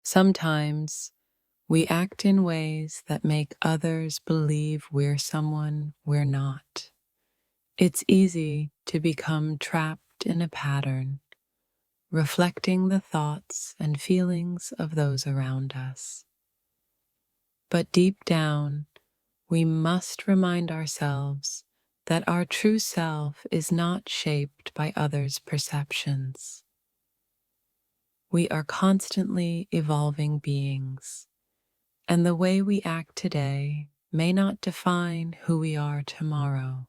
Sometimes we act in ways that make others believe we're someone we're not. It's easy to become trapped in a pattern, reflecting the thoughts and feelings of those around us. But deep down, we must remind ourselves that our true self is not shaped by others' perceptions. We are constantly evolving beings, and the way we act today may not define who we are tomorrow.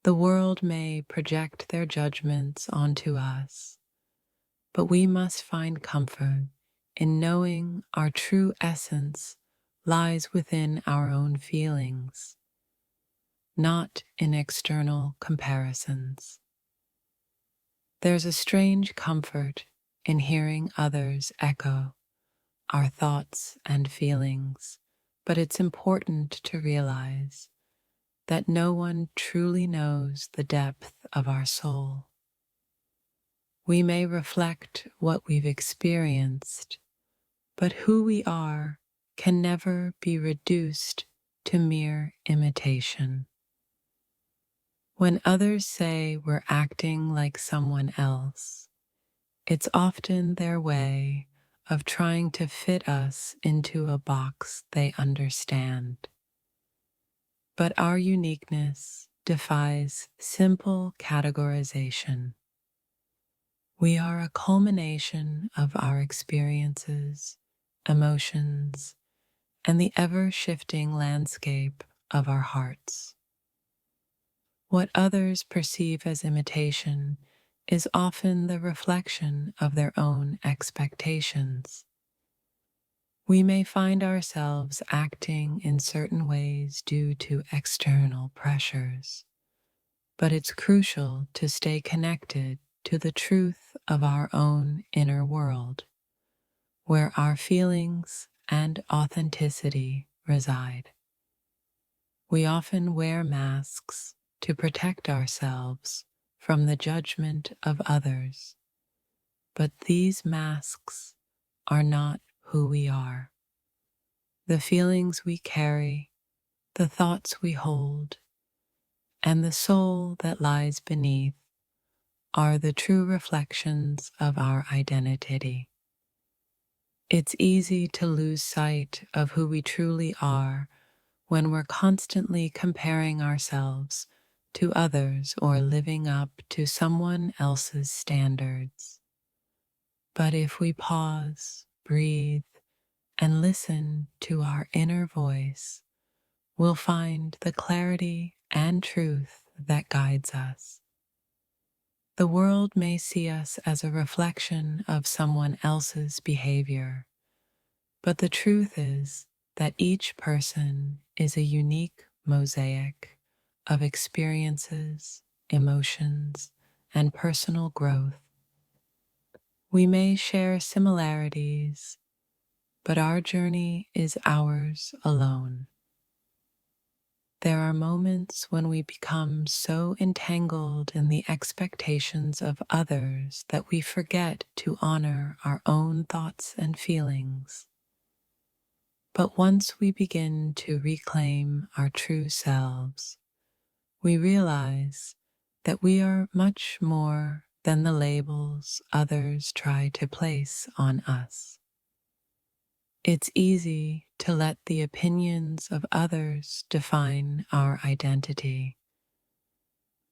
The world may project their judgments onto us, but we must find comfort in knowing our true essence lies within our own feelings, not in external comparisons. There's a strange comfort in hearing others echo our thoughts and feelings, but it's important to realize that no one truly knows the depth of our soul. We may reflect what we've experienced, but who we are can never be reduced to mere imitation. When others say we're acting like someone else, it's often their way of trying to fit us into a box they understand. But our uniqueness defies simple categorization. We are a culmination of our experiences, emotions, and the ever-shifting landscape of our hearts. What others perceive as imitation is often the reflection of their own expectations. We may find ourselves acting in certain ways due to external pressures, but it's crucial to stay connected to the truth of our own inner world, where our feelings and authenticity reside. We often wear masks to protect ourselves from the judgment of others, but these masks are not who we are. The feelings we carry, the thoughts we hold, and the soul that lies beneath are the true reflections of our identity. It's easy to lose sight of who we truly are when we're constantly comparing ourselves to others or living up to someone else's standards. But if we pause, breathe, and listen to our inner voice, we'll find the clarity and truth that guides us. The world may see us as a reflection of someone else's behavior, but the truth is that each person is a unique mosaic of experiences, emotions, and personal growth. We may share similarities, but our journey is ours alone. There are moments when we become so entangled in the expectations of others that we forget to honor our own thoughts and feelings. But once we begin to reclaim our true selves, we realize that we are much more than the labels others try to place on us. It's easy to let the opinions of others define our identity.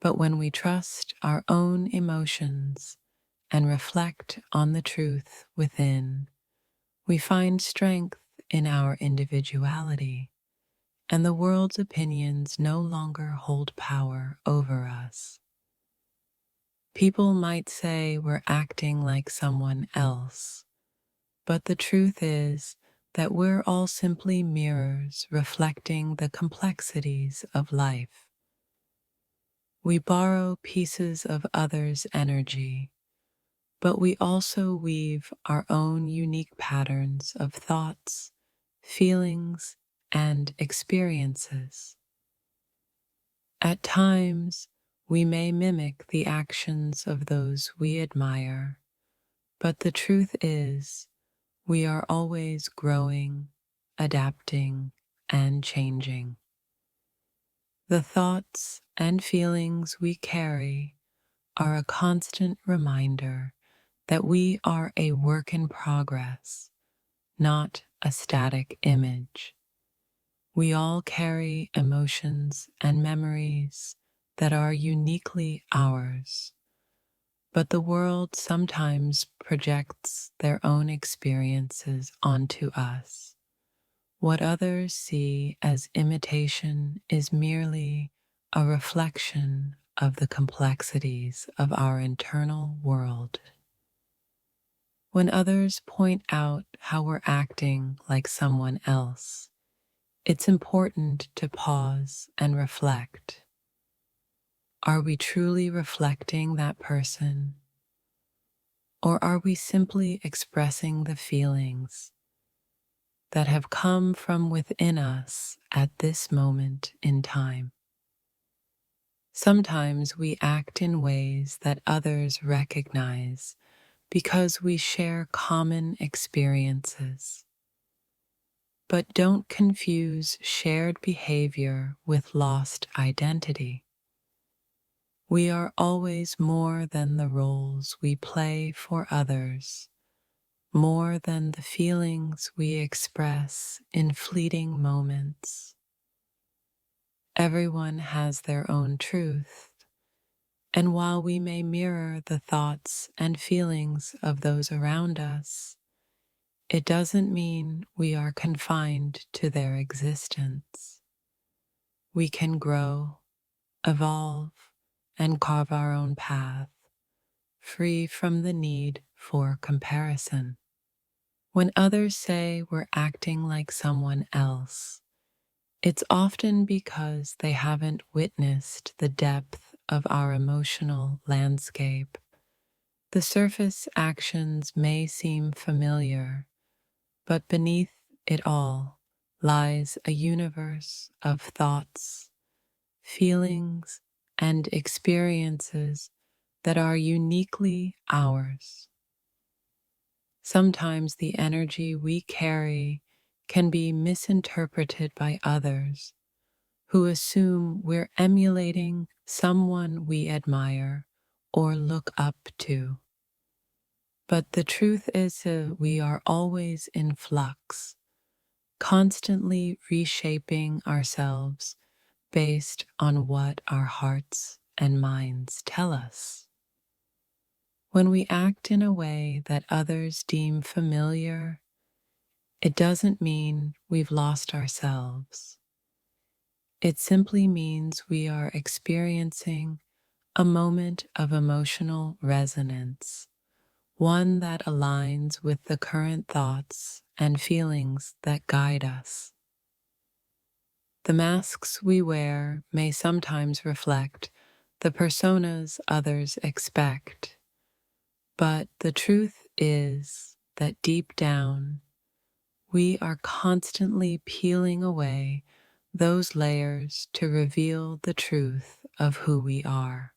But when we trust our own emotions and reflect on the truth within, we find strength in our individuality, and the world's opinions no longer hold power over us. People might say we're acting like someone else, but the truth is that we're all simply mirrors reflecting the complexities of life. We borrow pieces of others' energy, but we also weave our own unique patterns of thoughts, feelings, and experiences. At times, we may mimic the actions of those we admire, but the truth is, We are always growing, adapting, and changing. The thoughts and feelings we carry are a constant reminder that we are a work in progress, not a static image. We all carry emotions and memories that are uniquely ours, but the world sometimes projects their own experiences onto us. What others see as imitation is merely a reflection of the complexities of our internal world. When others point out how we're acting like someone else, it's important to pause and reflect. Are we truly reflecting that person? Or are we simply expressing the feelings that have come from within us at this moment in time? Sometimes we act in ways that others recognize because we share common experiences. But don't confuse shared behavior with lost identity. We are always more than the roles we play for others, more than the feelings we express in fleeting moments. Everyone has their own truth, and while we may mirror the thoughts and feelings of those around us, it doesn't mean we are confined to their existence. We can grow, evolve, and carve our own path, free from the need for comparison. When others say we're acting like someone else, it's often because they haven't witnessed the depth of our emotional landscape. The surface actions may seem familiar, but beneath it all lies a universe of thoughts, feelings, and experiences that are uniquely ours. Sometimes the energy we carry can be misinterpreted by others who assume we're emulating someone we admire or look up to. But the truth is we are always in flux, constantly reshaping ourselves based on what our hearts and minds tell us. When we act in a way that others deem familiar, it doesn't mean we've lost ourselves. It simply means we are experiencing a moment of emotional resonance, one that aligns with the current thoughts and feelings that guide us. The masks we wear may sometimes reflect the personas others expect, but the truth is that deep down, we are constantly peeling away those layers to reveal the truth of who we are.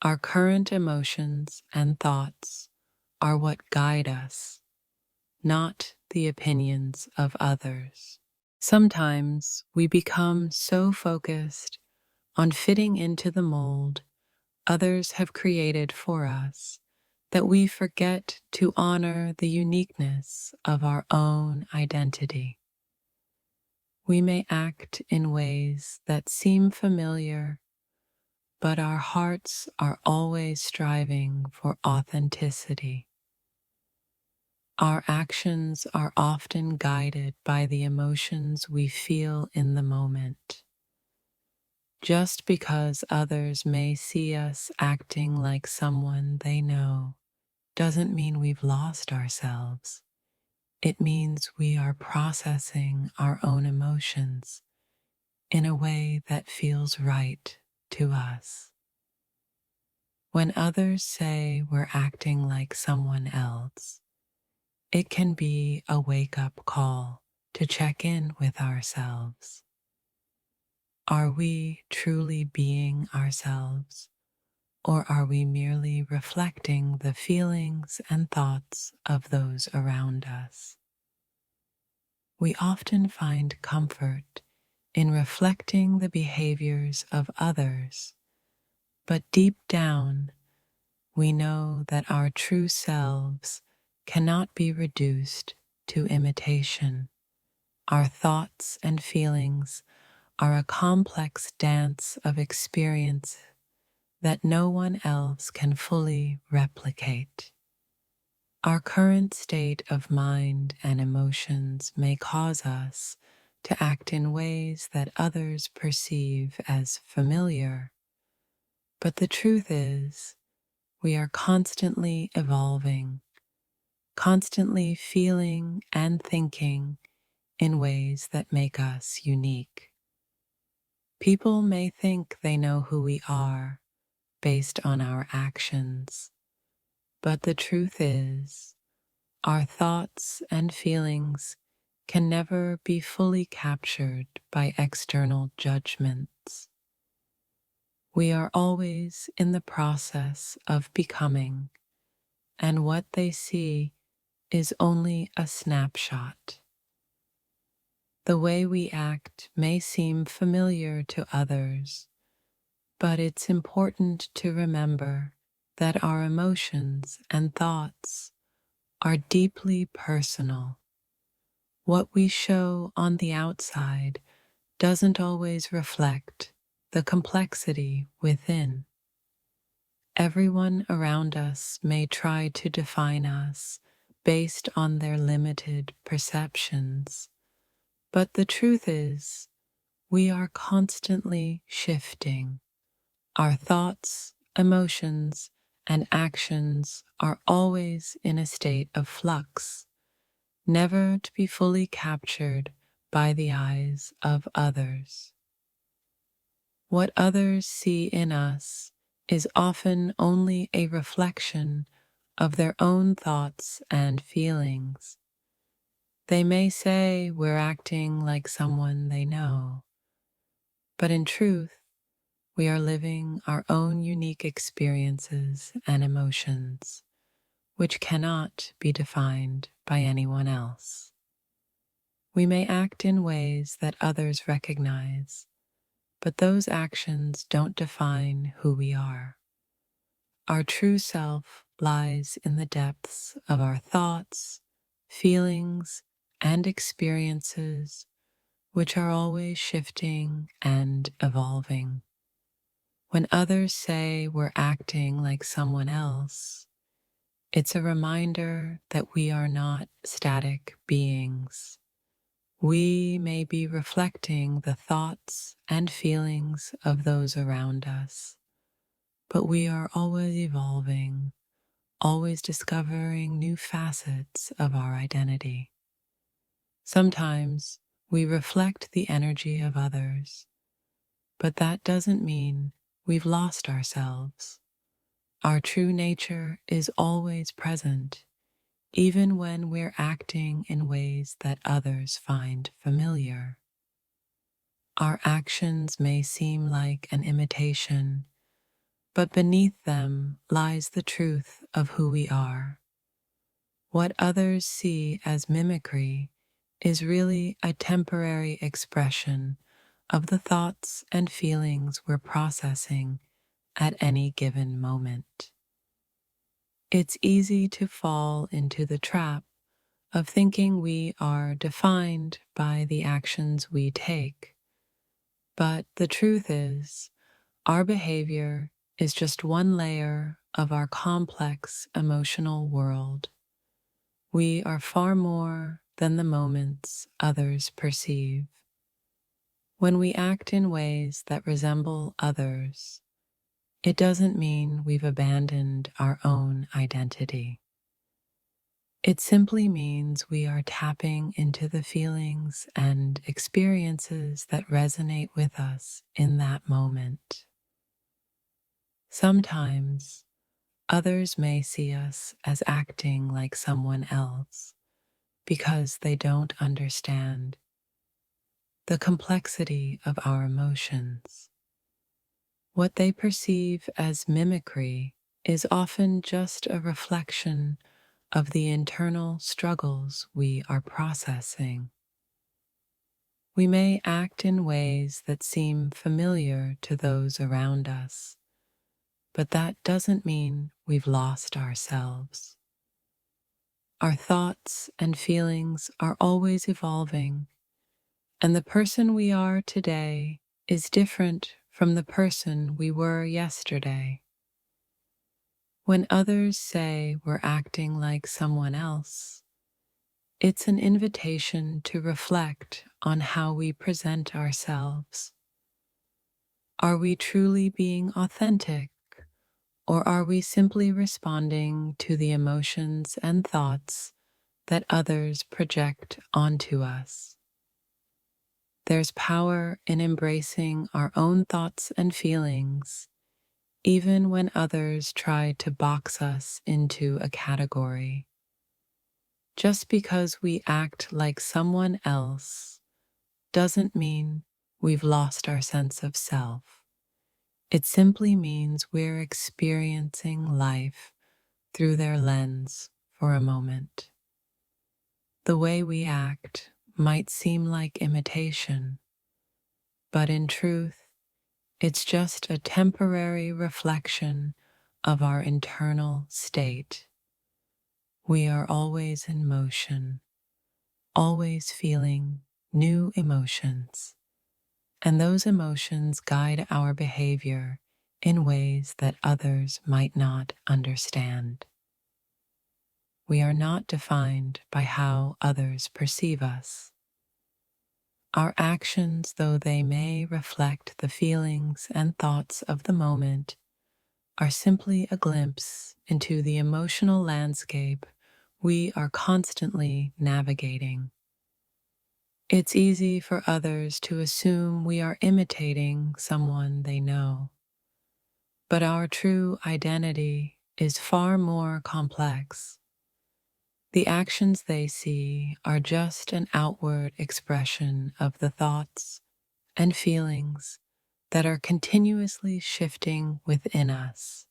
Our current emotions and thoughts are what guide us, not the opinions of others. Sometimes we become so focused on fitting into the mold others have created for us that we forget to honor the uniqueness of our own identity. We may act in ways that seem familiar, but our hearts are always striving for authenticity. Our actions are often guided by the emotions we feel in the moment. Just because others may see us acting like someone they know doesn't mean we've lost ourselves. It means we are processing our own emotions in a way that feels right to us. When others say we're acting like someone else, it can be a wake-up call to check in with ourselves. Are we truly being ourselves, Or are we merely reflecting the feelings and thoughts of those around us? We often find comfort in reflecting the behaviors of others, but deep down, we know that our true selves cannot be reduced to imitation. Our thoughts and feelings are a complex dance of experience that no one else can fully replicate. Our current state of mind and emotions may cause us to act in ways that others perceive as familiar, but the truth is, we are constantly evolving, constantly feeling and thinking in ways that make us unique. People may think they know who we are based on our actions, but the truth is, our thoughts and feelings can never be fully captured by external judgments. We are always in the process of becoming, and what they see is only a snapshot. The way we act may seem familiar to others, but it's important to remember that our emotions and thoughts are deeply personal. What we show on the outside doesn't always reflect the complexity within. Everyone around us may try to define us based on their limited perceptions, but the truth is, we are constantly shifting. Our thoughts, emotions, and actions are always in a state of flux, never to be fully captured by the eyes of others. What others see in us is often only a reflection of their own thoughts and feelings. They may say we're acting like someone they know, but in truth, we are living our own unique experiences and emotions, which cannot be defined by anyone else. We may act in ways that others recognize, but those actions don't define who we are. Our true self lies in the depths of our thoughts, feelings, and experiences, which are always shifting and evolving. When others say we're acting like someone else, it's a reminder that we are not static beings. We may be reflecting the thoughts and feelings of those around us, but we are always evolving, always discovering new facets of our identity. Sometimes we reflect the energy of others, but that doesn't mean we've lost ourselves. Our true nature is always present, even when we're acting in ways that others find familiar. Our actions may seem like an imitation, but beneath them lies the truth of who we are. What others see as mimicry is really a temporary expression of the thoughts and feelings we're processing at any given moment. It's easy to fall into the trap of thinking we are defined by the actions we take. But the truth is, our behavior is just one layer of our complex emotional world. We are far more than the moments others perceive. When we act in ways that resemble others, it doesn't mean we've abandoned our own identity. It simply means we are tapping into the feelings and experiences that resonate with us in that moment. Sometimes, others may see us as acting like someone else because they don't understand the complexity of our emotions. What they perceive as mimicry is often just a reflection of the internal struggles we are processing. We may act in ways that seem familiar to those around us, but that doesn't mean we've lost ourselves. Our thoughts and feelings are always evolving, and the person we are today is different from the person we were yesterday. When others say we're acting like someone else, it's an invitation to reflect on how we present ourselves. Are we truly being authentic, or are we simply responding to the emotions and thoughts that others project onto us? There's power in embracing our own thoughts and feelings, even when others try to box us into a category. Just because we act like someone else doesn't mean we've lost our sense of self. It simply means we're experiencing life through their lens for a moment. The way we act might seem like imitation, but in truth, it's just a temporary reflection of our internal state. We are always in motion, always feeling new emotions, and those emotions guide our behavior in ways that others might not understand. We are not defined by how others perceive us. Our actions, though they may reflect the feelings and thoughts of the moment, are simply a glimpse into the emotional landscape we are constantly navigating. It's easy for others to assume we are imitating someone they know, but our true identity is far more complex. The actions they see are just an outward expression of the thoughts and feelings that are continuously shifting within us.